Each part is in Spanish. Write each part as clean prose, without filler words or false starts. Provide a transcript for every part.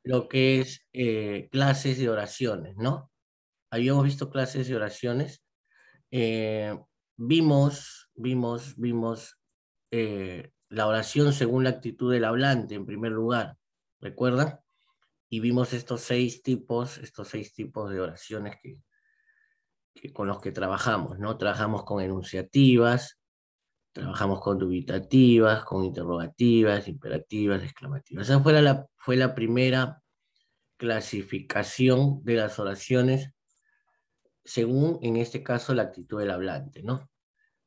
lo que es clases de oraciones, ¿no? Habíamos visto clases de oraciones. eh, vimos la oración según la actitud del hablante, en primer lugar, ¿recuerdan? Y vimos estos seis tipos de oraciones con los que trabajamos, ¿no? Trabajamos con enunciativas, trabajamos con dubitativas, con interrogativas, imperativas, exclamativas. Esa fue la primera clasificación de las oraciones según, en este caso, la actitud del hablante, ¿no?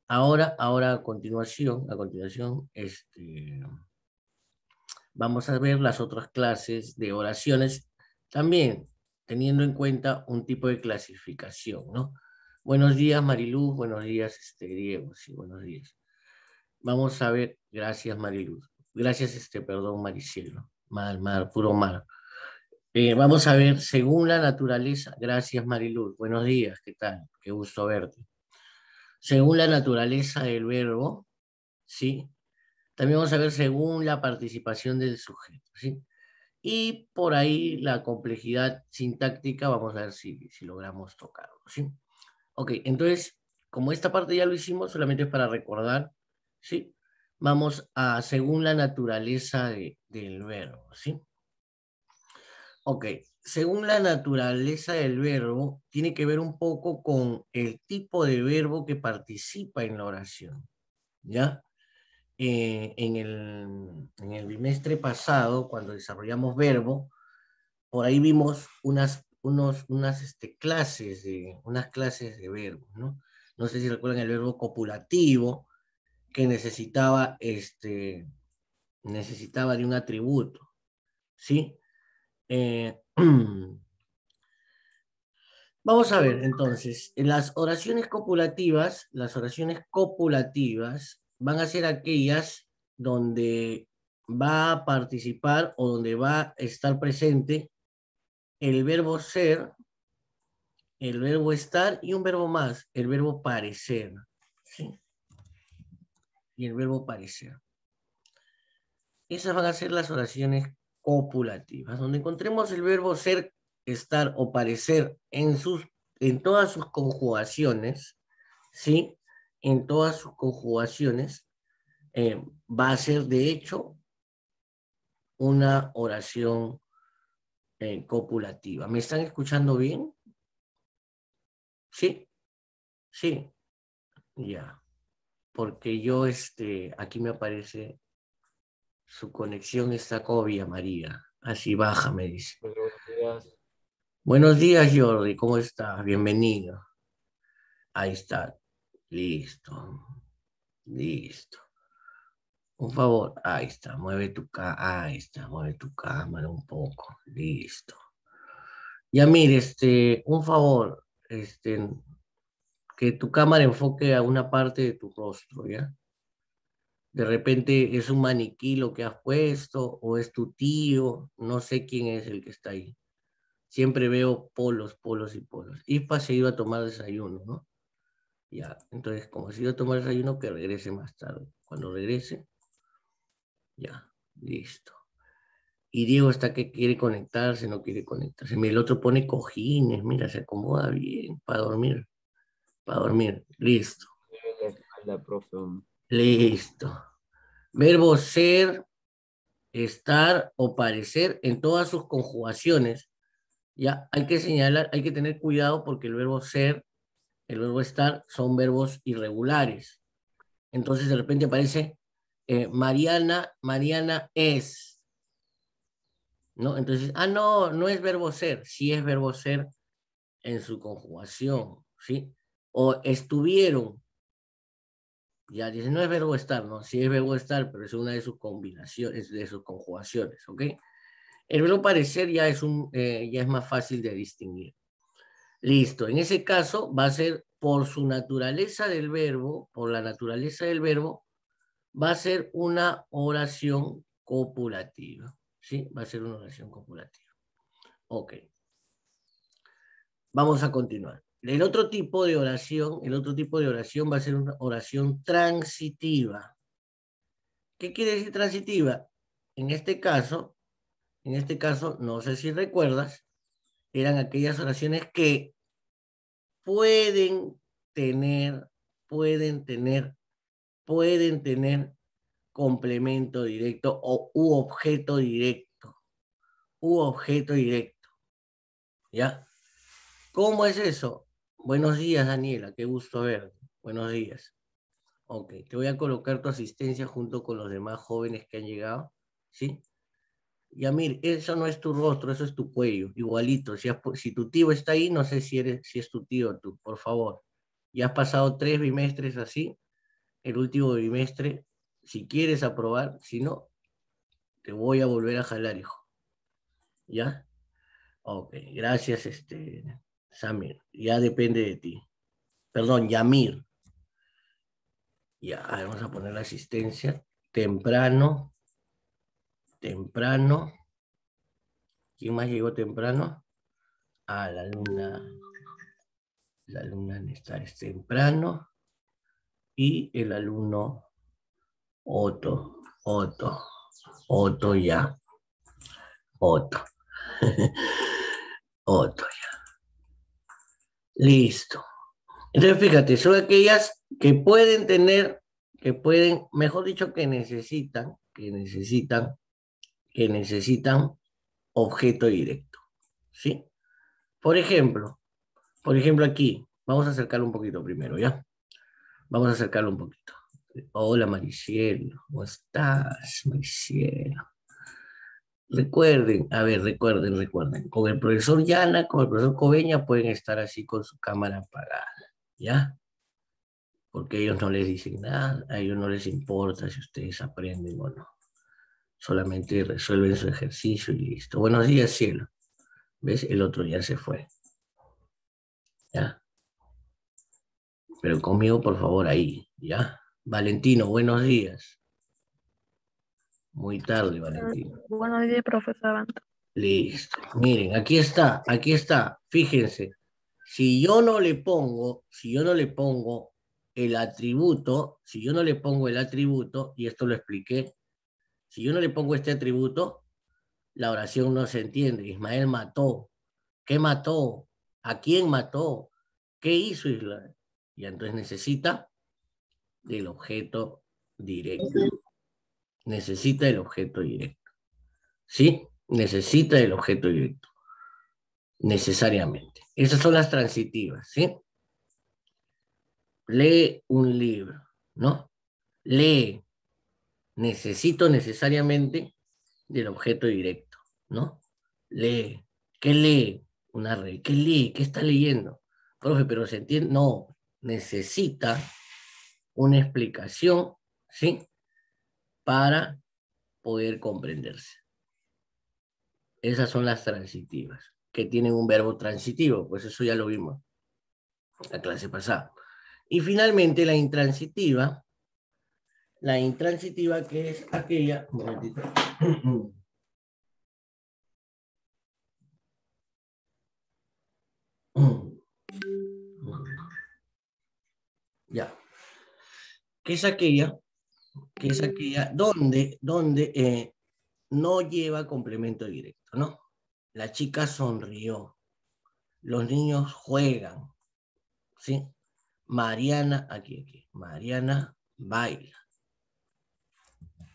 Ahora a continuación, vamos a ver las otras clases de oraciones, también teniendo en cuenta un tipo de clasificación, ¿no? Buenos días, Mariluz, buenos días, Diego, sí, buenos días. Vamos a ver, gracias, Mariluz. Gracias, perdón, Maricielo. Puro mal. Vamos a ver, según la naturaleza, gracias, Mariluz, buenos días, ¿qué tal? Qué gusto verte. Según la naturaleza del verbo, ¿sí? También vamos a ver según la participación del sujeto, ¿sí? Y por ahí la complejidad sintáctica, vamos a ver si logramos tocarlo, ¿sí? Ok, entonces, como esta parte ya lo hicimos, solamente es para recordar, ¿sí? Vamos a según la naturaleza del verbo, ¿sí? Ok, según la naturaleza del verbo, tiene que ver un poco con el tipo de verbo que participa en la oración, ¿ya? En el bimestre pasado, cuando desarrollamos verbo, por ahí vimos unas clases de verbos, ¿no? No sé si recuerdan el verbo copulativo, que necesitaba de un atributo, ¿sí? Vamos a ver, entonces, las oraciones copulativas van a ser aquellas donde va a participar o donde va a estar presente el verbo ser, el verbo estar y un verbo más, el verbo parecer, ¿sí? Y el verbo parecer. Esas van a ser las oraciones copulativas, donde encontremos el verbo ser, estar o parecer en todas sus conjugaciones, ¿sí? En todas sus conjugaciones, va a ser de hecho una oración copulativa. ¿Me están escuchando bien? Sí, sí, ya. Porque yo, aquí me aparece, su conexión está como Villa María. Así baja, me dice. Buenos días. Buenos días, Jordi, ¿cómo estás? Bienvenido. Ahí está. Listo, listo. Un favor, ahí está, ahí está, mueve tu cámara un poco. Listo. Ya mire, un favor, que tu cámara enfoque a una parte de tu rostro, ¿ya? De repente es un maniquí lo que has puesto, o es tu tío, no sé quién es el que está ahí. Siempre veo polos, polos y polos. Ispa se iba a tomar desayuno, ¿no? Ya, entonces, como se iba a tomar desayuno, que regrese más tarde. Cuando regrese, ya, listo. Y Diego está que quiere conectarse, no quiere conectarse. Mira, el otro pone cojines, mira, se acomoda bien para dormir, para dormir. Listo, La espalda, profe. listo. Verbo ser, estar o parecer en todas sus conjugaciones. Ya, hay que señalar, hay que tener cuidado porque el verbo ser, el verbo estar son verbos irregulares. Entonces de repente aparece Mariana es, ¿no? Entonces, no, no es verbo ser, sí es verbo ser en su conjugación, ¿sí? O estuvieron, ya dice, no es verbo estar, ¿no? Sí es verbo estar, pero es una de sus combinaciones, de sus conjugaciones, ¿ok? El verbo parecer ya es más fácil de distinguir. Listo, en ese caso va a ser por su naturaleza del verbo, por la naturaleza del verbo, va a ser una oración copulativa, ¿sí? Va a ser una oración copulativa. Ok, vamos a continuar. El otro tipo de oración va a ser una oración transitiva. ¿Qué quiere decir transitiva? En este caso, En este caso, no sé si recuerdas, eran aquellas oraciones que pueden tener, pueden tener, pueden tener complemento directo u objeto directo, ¿ya? ¿Cómo es eso? Buenos días, Daniela, qué gusto verte. Buenos días. Ok, te voy a colocar tu asistencia junto con los demás jóvenes que han llegado, ¿sí? Yamir, eso no es tu rostro, eso es tu cuello, igualito. Si tu tío está ahí, no sé si es tu tío tú, por favor. Ya has pasado 3 bimestres así, el último bimestre, si quieres aprobar, si no, te voy a volver a jalar, hijo. ¿Ya? Ok, gracias, Samir. Ya depende de ti. Perdón, Yamir. Ya, vamos a poner la asistencia. Temprano. ¿Quién más llegó temprano? Ah, la alumna Nestares temprano. Y el alumno Otto ya. Otto. Otto ya. Listo. Entonces, fíjate, son aquellas que pueden tener, mejor dicho, que necesitan objeto directo, ¿sí? Por ejemplo, aquí, vamos a acercarlo un poquito primero, ¿ya? Vamos a acercarlo un poquito. Hola, Maricielo, ¿cómo estás, Maricielo? Recuerden, a ver, recuerden. Con el profesor Yana, con el profesor Coveña pueden estar así con su cámara apagada, ¿ya? Porque ellos no les dicen nada, a ellos no les importa si ustedes aprenden o no. Solamente resuelven su ejercicio y listo. Buenos días, cielo. ¿Ves? El otro ya se fue. ¿Ya? Pero conmigo, por favor, ahí. ¿Ya? Valentino, buenos días. Muy tarde, Valentino. Buenos días, profesor. Listo. Miren, aquí está. Fíjense. Si yo no le pongo el atributo, y esto lo expliqué, si yo no le pongo este atributo, la oración no se entiende. Ismael mató. ¿Qué mató? ¿A quién mató? ¿Qué hizo Israel? Y entonces necesita del objeto directo. Necesita el objeto directo. ¿Sí? Necesita el objeto directo. Necesariamente. Esas son las transitivas, ¿sí? Lee un libro, ¿no? Lee. Necesito necesariamente del objeto directo, ¿no? Lee. ¿Qué lee? Una red. ¿Qué lee? ¿Qué está leyendo? Profe, pero se entiende. No, necesita una explicación, ¿sí? Para poder comprenderse. Esas son las transitivas, que tienen un verbo transitivo, pues eso ya lo vimos la clase pasada. Y finalmente la intransitiva que es aquella, un momentito. Ya, que es aquella donde no lleva complemento directo, ¿no? La chica sonrió, los niños juegan, ¿sí? Mariana, aquí, Mariana baila.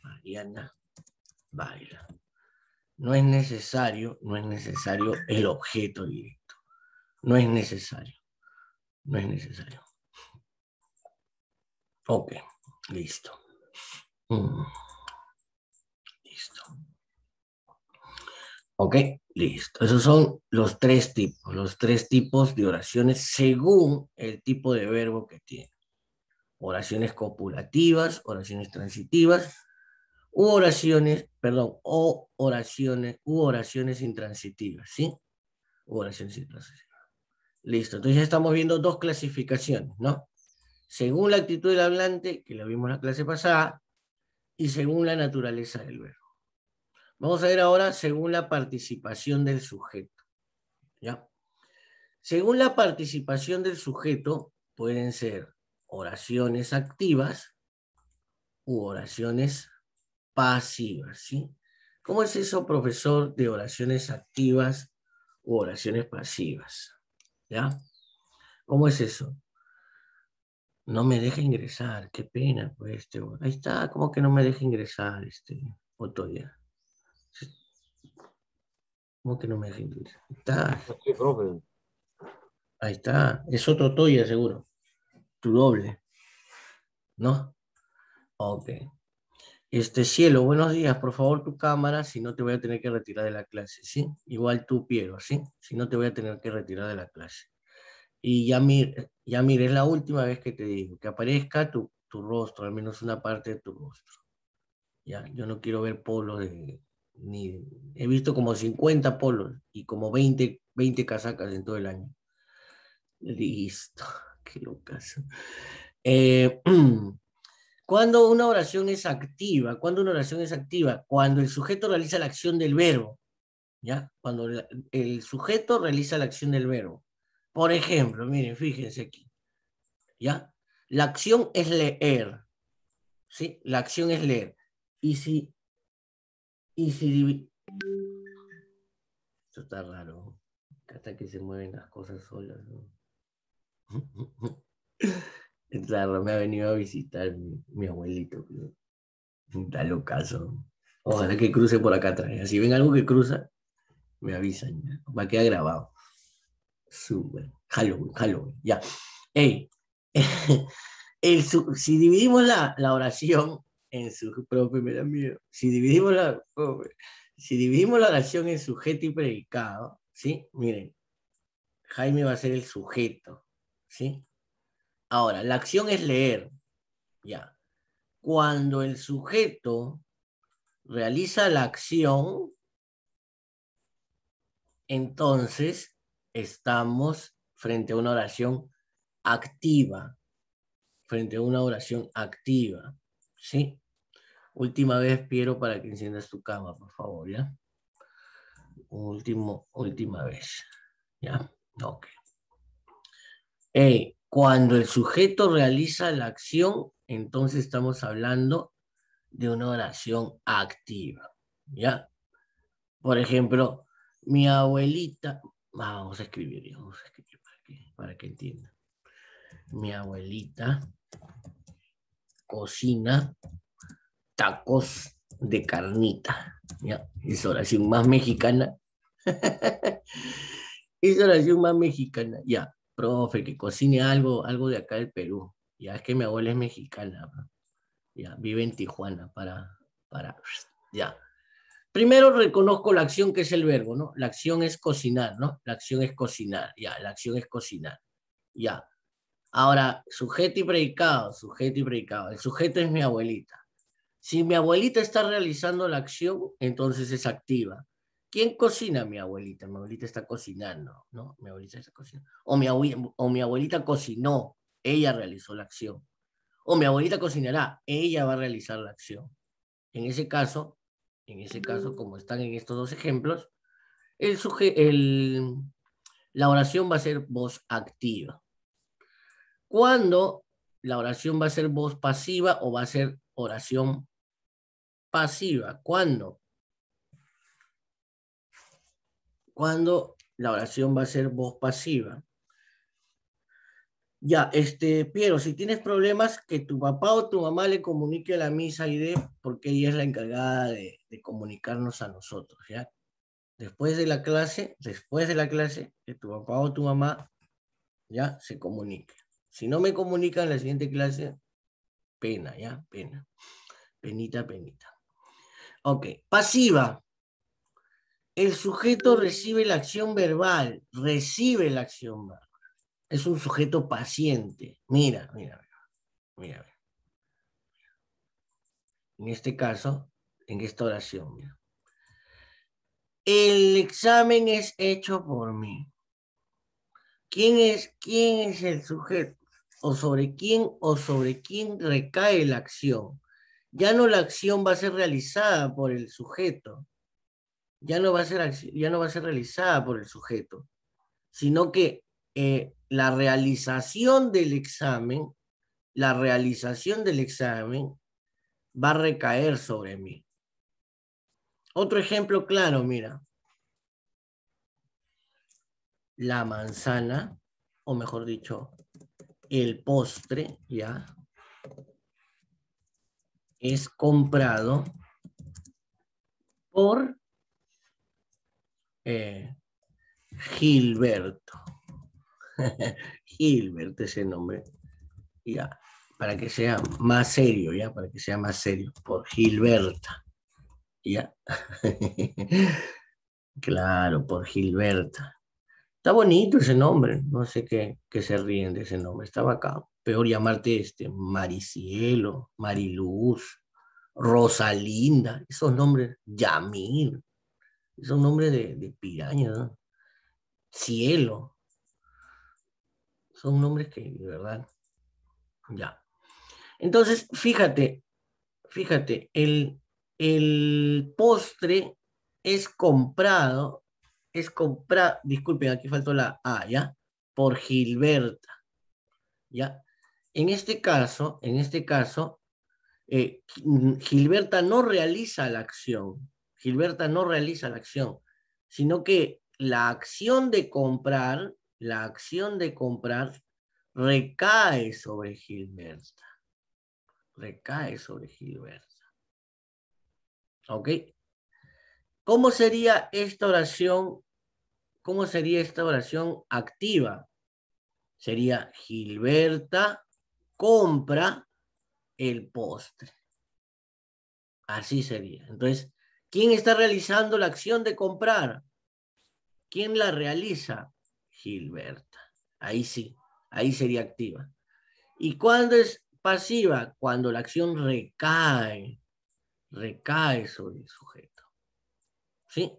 Mariana baila. No es necesario el objeto directo. No es necesario. Ok, listo. Listo. Ok, listo. Esos son los tres tipos de oraciones según el tipo de verbo que tiene. Oraciones copulativas, oraciones transitivas, u oraciones intransitivas, ¿sí? U oraciones intransitivas. Listo, entonces ya estamos viendo dos clasificaciones, ¿no? Según la actitud del hablante, que la vimos en la clase pasada, y según la naturaleza del verbo. Vamos a ver ahora según la participación del sujeto, ¿ya? Según la participación del sujeto, pueden ser oraciones activas u oraciones pasivas, ¿sí? ¿Cómo es eso, profesor, de oraciones activas u oraciones pasivas? ¿Ya? ¿Cómo es eso? No me deja ingresar, qué pena, pues, ahí está, ¿cómo que no me deja ingresar, Otoya? ¿Cómo que no me deja ingresar? Está, Sí, profe. ahí está, es otro Otoya, seguro, tu doble, ¿no? Ok. Cielo, buenos días, por favor, tu cámara, si no te voy a tener que retirar de la clase, ¿sí? Igual tú, Piero, ¿sí? Si no te voy a tener que retirar de la clase. Y ya mire, es la última vez que te digo, que aparezca tu rostro, al menos una parte de tu rostro. Ya, yo no quiero ver polos he visto como 50 polos y como 20 casacas en todo el año. Listo, qué locas. Eh, ¿Cuándo una oración es activa? ¿Cuándo una oración es activa? Cuando el sujeto realiza la acción del verbo, ¿ya? Cuando el sujeto realiza la acción del verbo. Por ejemplo, miren, fíjense aquí, ¿ya? La acción es leer, ¿sí? La acción es leer. Y si, y si esto está raro, hasta que se mueven las cosas solas, ¿no? Es raro, me ha venido a visitar mi abuelito, ¿no? Está locazo. Ojalá que cruce por acá atrás. Si ven algo que cruza, me avisan, ya. Va a quedar grabado. Súper. Halloween, Halloween, ya. Ey, si dividimos la oración en su profe, me da miedo. Si dividimos la oración en sujeto y predicado, ¿sí? Miren, Jaime va a ser el sujeto, ¿sí? Ahora, la acción es leer, ya. Cuando el sujeto realiza la acción, entonces estamos frente a una oración activa, frente a una oración activa, ¿sí? Última vez, Piero, para que enciendas tu cama, por favor, ¿ya? Última vez, ¿ya? Ok. Cuando el sujeto realiza la acción, entonces estamos hablando de una oración activa, ¿ya? Por ejemplo, mi abuelita, vamos a escribir para que entiendan. Mi abuelita cocina tacos de carnita, ¿ya? Es oración más mexicana. Es oración más mexicana, ya. Profe, que cocine algo de acá del Perú. Ya, es que mi abuela es mexicana, bro. Ya, vive en Tijuana, ya. Primero reconozco la acción que es el verbo, ¿no? La acción es cocinar, ¿no? La acción es cocinar, ya, la acción es cocinar, ya. Ahora, sujeto y predicado, sujeto y predicado. El sujeto es mi abuelita. Si mi abuelita está realizando la acción, entonces es activa. ¿Quién cocina? Mi abuelita. Mi abuelita está cocinando, ¿no? Mi abuelita está cocinando. O mi abuelita cocinó, ella realizó la acción. O mi abuelita cocinará, ella va a realizar la acción. En ese caso, como están en estos dos ejemplos, la oración va a ser voz activa. ¿Cuándo la oración va a ser voz pasiva o va a ser oración pasiva? ¿Cuándo? Cuando la oración va a ser voz pasiva. Ya, Piero, si tienes problemas, que tu papá o tu mamá le comunique a la misa ID, porque ella es la encargada de comunicarnos a nosotros, ¿ya? Después de la clase, que tu papá o tu mamá ya se comunique. Si no me comunican en la siguiente clase, pena, ¿ya? Pena. Penita, penita. Ok, pasiva. El sujeto recibe la acción verbal, Es un sujeto paciente. Mira. En este caso, en esta oración, mira. El examen es hecho por mí. ¿Quién es el sujeto? ¿O sobre quién recae la acción? Ya no la acción va a ser realizada por el sujeto. Ya no va a ser realizada por el sujeto, sino que la realización del examen va a recaer sobre mí. Otro ejemplo claro, mira. La manzana, o mejor dicho, el postre, ¿ya? Es comprado por Gilberto. Gilberto es el nombre. Ya, para que sea más serio, ¿ya? Para que sea más serio. Por Gilberta. ¿Ya? Claro, por Gilberta. Está bonito ese nombre. No sé qué se ríen de ese nombre. Está bacán. Peor llamarte Maricielo, Mariluz, Rosalinda. Esos nombres. Yamil. Esos nombres de piraña, ¿no? Cielo. Son nombres que, de verdad, ya. Entonces, fíjate, el postre disculpen, aquí faltó la A, ¿ya? Por Gilberta, ¿ya? En este caso, Gilberta no realiza la acción, sino que la acción de comprar recae sobre Gilberta, ¿ok? ¿Cómo sería esta oración? ¿Cómo sería esta oración activa? Sería Gilberta compra el postre. Así sería. Entonces, ¿quién está realizando la acción de comprar? ¿Quién la realiza? Gilberta. Ahí sí, ahí sería activa. ¿Y cuándo es pasiva? Cuando la acción recae sobre el sujeto. ¿Sí?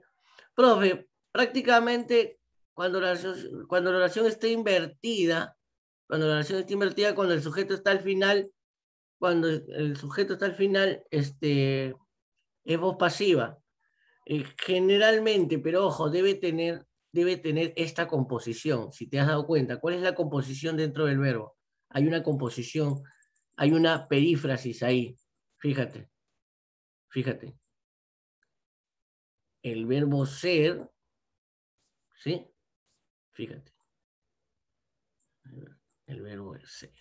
Profe, prácticamente cuando la oración está invertida, cuando el sujeto está al final, es voz pasiva. Generalmente, pero ojo, debe tener esta composición. Si te has dado cuenta, ¿cuál es la composición dentro del verbo? Hay una composición, hay una perífrasis ahí. Fíjate. El verbo ser, ¿sí? Fíjate. El verbo es ser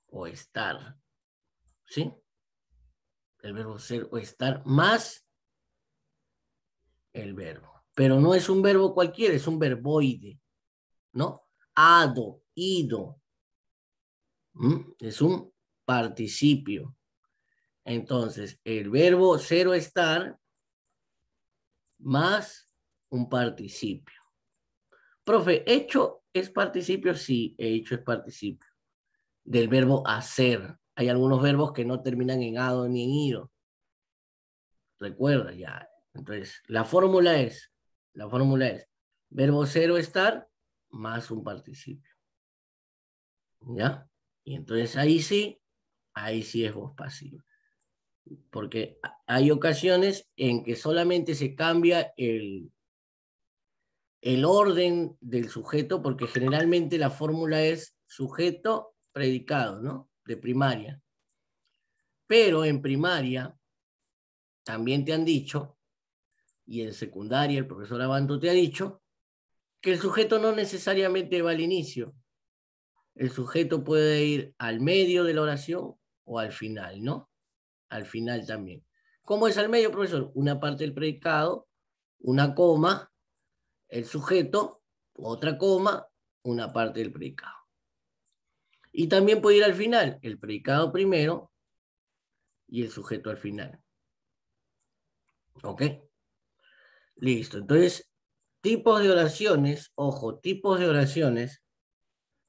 o estar, ¿sí? El verbo ser o estar más el verbo. Pero no es un verbo cualquiera, es un verboide, ¿no? Ado, ido. Es un participio. Entonces, el verbo ser o estar más un participio. Profe, ¿hecho es participio? Sí, hecho es participio. Del verbo hacer. Hay algunos verbos que no terminan en ado ni en ido. Recuerda ya. Entonces, la fórmula es verbo ser o estar más un participio. ¿Ya? Y entonces ahí sí es voz pasiva. Porque hay ocasiones en que solamente se cambia el orden del sujeto, porque generalmente la fórmula es sujeto, predicado, ¿no? De primaria. Pero en primaria también te han dicho, y en secundaria el profesor Abanto te ha dicho, que el sujeto no necesariamente va al inicio. El sujeto puede ir al medio de la oración o al final, ¿no? Al final también. ¿Cómo es al medio, profesor? Una parte del predicado, una coma, el sujeto, otra coma, una parte del predicado. Y también puede ir al final, el predicado primero y el sujeto al final. ¿Ok? Listo. Entonces, tipos de oraciones, ojo, tipos de oraciones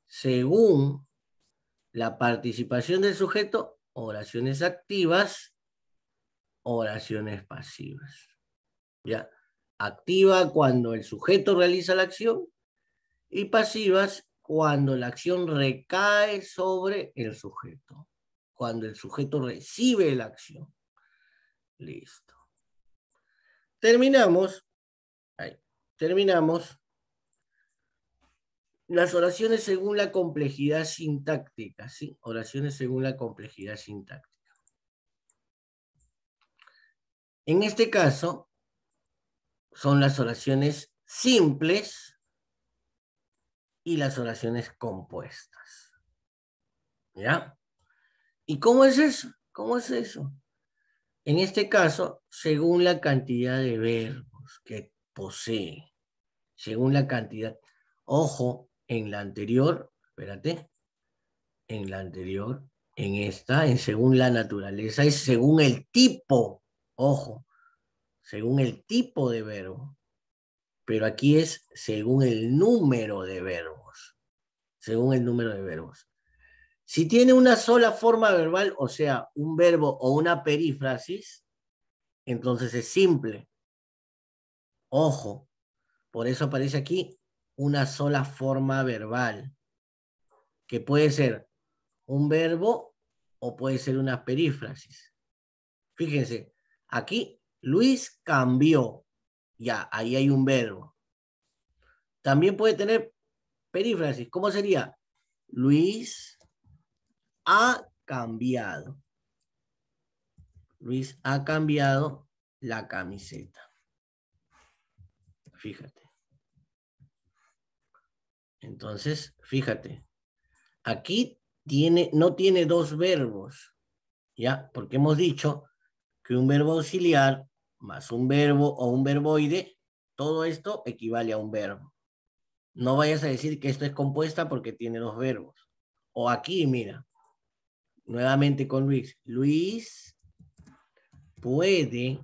según la participación del sujeto, oraciones activas, oraciones pasivas. ¿Ya? Activa cuando el sujeto realiza la acción y pasivas cuando la acción recae sobre el sujeto, cuando el sujeto recibe la acción. Listo. Terminamos las oraciones según la complejidad sintáctica, ¿sí? Oraciones según la complejidad sintáctica. En este caso, son las oraciones simples y las oraciones compuestas. ¿Ya? ¿Y cómo es eso? ¿Cómo es eso? En este caso, según la cantidad de verbos que posee, según la cantidad. Ojo, en la anterior, espérate, en la anterior, en esta, en según la naturaleza, es según el tipo, ojo, según el tipo de verbo. Pero aquí es según el número de verbos, según el número de verbos. Si tiene una sola forma verbal, o sea, un verbo o una perífrasis, entonces es simple. Ojo, por eso aparece aquí una sola forma verbal, que puede ser un verbo o puede ser una perífrasis. Fíjense, aquí Luis cambió, ya, ahí hay un verbo. También puede tener perífrasis. ¿Cómo sería? Luis ha cambiado. Luis ha cambiado la camiseta. Fíjate. Entonces, fíjate. Aquí no tiene dos verbos, ¿ya? Porque hemos dicho que un verbo auxiliar más un verbo o un verboide, todo esto equivale a un verbo. No vayas a decir que esto es compuesta porque tiene dos verbos. O aquí, mira, nuevamente con Luis. Luis puede,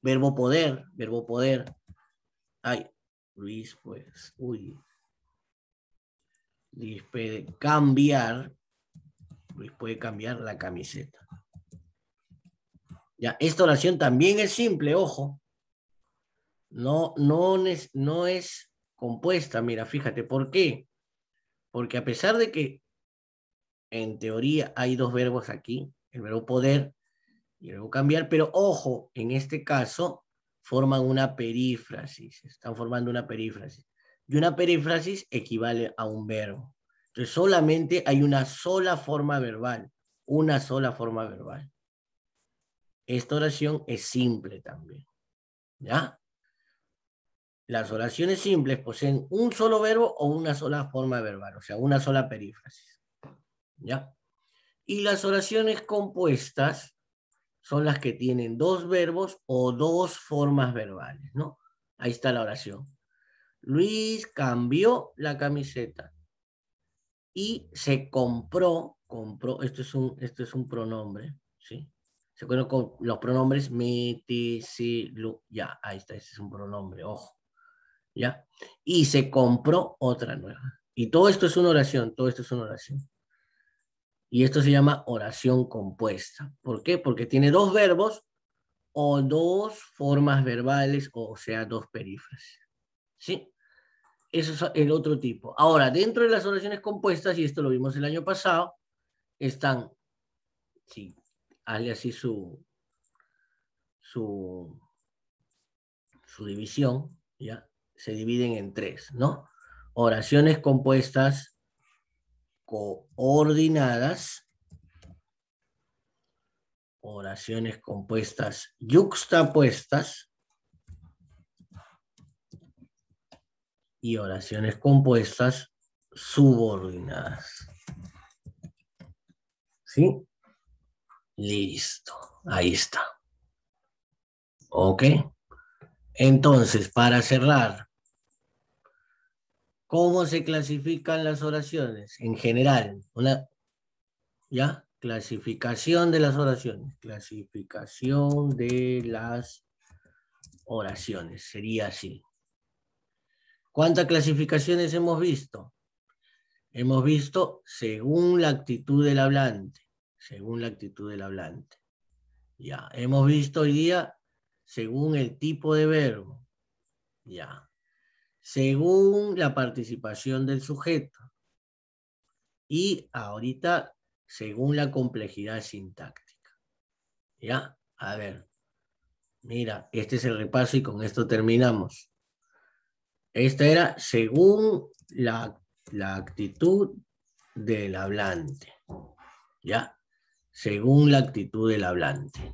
verbo poder. Ay, Luis pues, uy. Luis puede cambiar, Luis puede cambiar la camiseta. Ya, esta oración también es simple, ojo. No es compuesta, mira, fíjate, ¿por qué? Porque a pesar de que en teoría hay dos verbos aquí, el verbo poder y el verbo cambiar, pero ojo, en este caso forman una perífrasis, están formando una perífrasis. Y una perífrasis equivale a un verbo. Entonces solamente hay una sola forma verbal, una sola forma verbal. Esta oración es simple también, ¿ya? Las oraciones simples poseen un solo verbo o una sola forma verbal, o sea, una sola perífrasis, ¿ya? Y las oraciones compuestas son las que tienen dos verbos o dos formas verbales, ¿no? Ahí está la oración. Luis cambió la camiseta y se compró, esto es un pronombre, ¿sí? Se acuerdan con los pronombres me, te, se, lo, ya, ahí está, ese es un pronombre, ojo, ¿ya? Y se compró otra nueva. Y todo esto es una oración, todo esto es una oración. Y esto se llama oración compuesta. ¿Por qué? Porque tiene dos verbos o dos formas verbales, o sea, dos perífrasis. ¿Sí? Eso es el otro tipo. Ahora, dentro de las oraciones compuestas, y esto lo vimos el año pasado, están, sí, hazle así su división, ¿ya? Se dividen en tres, ¿no? Oraciones compuestas coordinadas, oraciones compuestas yuxtapuestas y oraciones compuestas subordinadas. ¿Sí? Listo. Ahí está. ¿Ok? Entonces, para cerrar, ¿cómo se clasifican las oraciones? En general, ¿ya? Clasificación de las oraciones. Clasificación de las oraciones. Sería así. ¿Cuántas clasificaciones hemos visto? Hemos visto según la actitud del hablante. Según la actitud del hablante. Ya. Hemos visto hoy día según el tipo de verbo. Ya. Según la participación del sujeto. Y ahorita, según la complejidad sintáctica. ¿Ya? A ver. Mira, este es el repaso y con esto terminamos. Esta era según la actitud del hablante. ¿Ya? Según la actitud del hablante.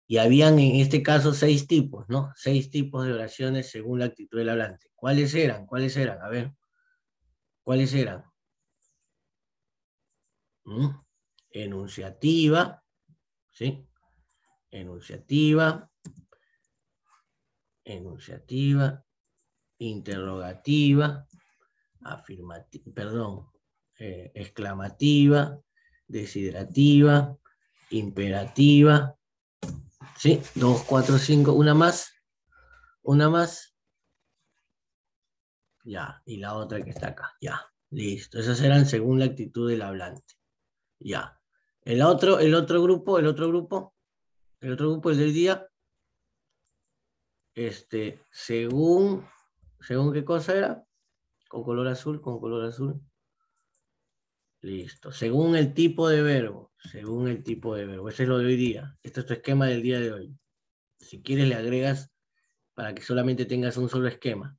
Y habían en este caso 6 tipos, ¿no? 6 tipos de oraciones según la actitud del hablante. ¿Cuáles eran? ¿Cuáles eran? A ver, ¿cuáles eran? Enunciativa, ¿sí? Enunciativa, enunciativa, interrogativa, afirmativa, perdón, exclamativa, desiderativa, imperativa, ¿sí? 2, 4, 5, una más, ya, y la otra que está acá, ya, listo. Esas eran según la actitud del hablante, ya. El otro grupo, el del día, según qué cosa era, con color azul, listo, según el tipo de verbo, ese es lo de hoy día, este es tu esquema del día de hoy. Si quieres le agregas para que solamente tengas un solo esquema.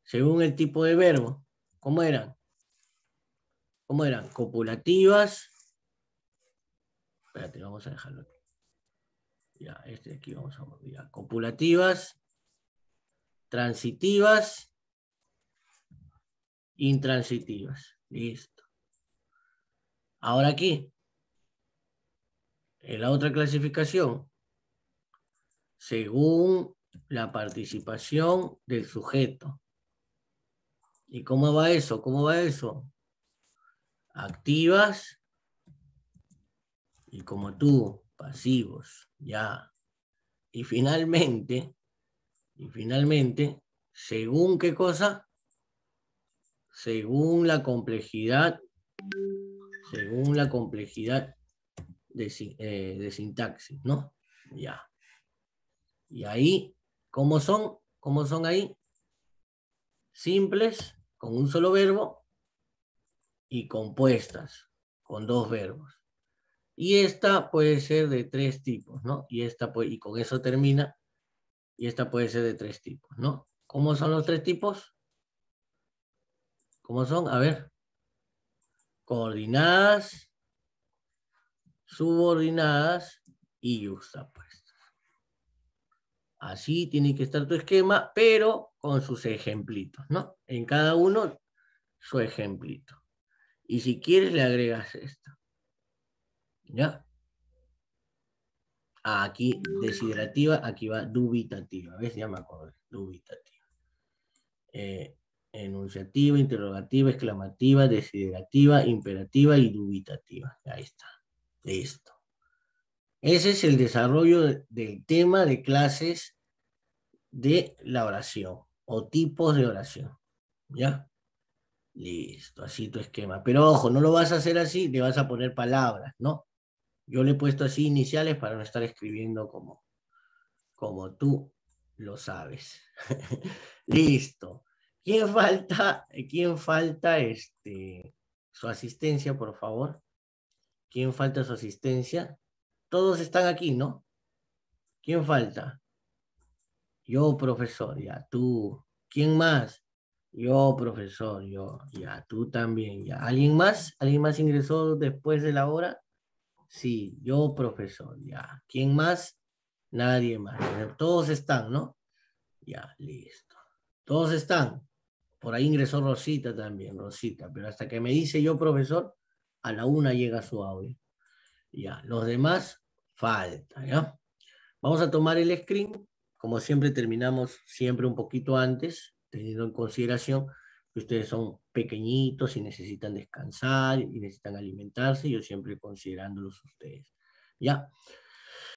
Según el tipo de verbo, ¿cómo eran? Copulativas, espérate, vamos a dejarlo aquí. Ya, de aquí vamos a volver. Copulativas, transitivas, intransitivas. Listo. Ahora aquí, en la otra clasificación, según la participación del sujeto. ¿Y cómo va eso? Activas y como tú, pasivos, ya. Y finalmente, ¿según qué cosa? Según la complejidad de sintaxis, ¿no? Ya. Y ahí, ¿cómo son? Ahí? Simples, con un solo verbo, y compuestas, con 2 verbos. Y esta puede ser de 3 tipos, ¿no? Y con eso termina. Y esta puede ser de 3 tipos, ¿no? ¿Cómo son los 3 tipos? ¿Cómo son? A ver. Coordinadas, subordinadas y yuxtapuestas. Así tiene que estar tu esquema, pero con sus ejemplitos, ¿no? En cada uno su ejemplito. Y si quieres le agregas esto. ¿Ya? Aquí desiderativa, aquí va dubitativa. ¿Ves? Ya me acuerdo. Dubitativa. Enunciativa, interrogativa, exclamativa, desiderativa, imperativa y dubitativa. Ahí está. Listo. Ese es el desarrollo del tema de clases de la oración o tipos de oración. ¿Ya? Listo, así tu esquema. Pero ojo, no lo vas a hacer así, le vas a poner palabras, ¿no? Yo le he puesto así iniciales para no estar escribiendo como tú lo sabes. Listo. ¿Quién falta su asistencia, por favor? ¿Quién falta su asistencia? Todos están aquí, ¿no? ¿Quién falta? Yo, profesor, ya, tú. ¿Quién más? Yo, profesor, yo, ya, tú también, ya. ¿Alguien más? ¿Alguien más ingresó después de la hora? Sí, yo, profesor, ya. ¿Quién más? Nadie más. Todos están, ¿no? Ya, listo. Todos están. Por ahí ingresó Rosita también, Rosita, pero hasta que me dice yo, profesor, a la 1 llega su audio. Ya, los demás falta, ¿ya? Vamos a tomar el screen. Como siempre, terminamos siempre un poquito antes, teniendo en consideración que ustedes son pequeñitos y necesitan descansar y necesitan alimentarse, yo siempre considerándolos ustedes. ¿Ya?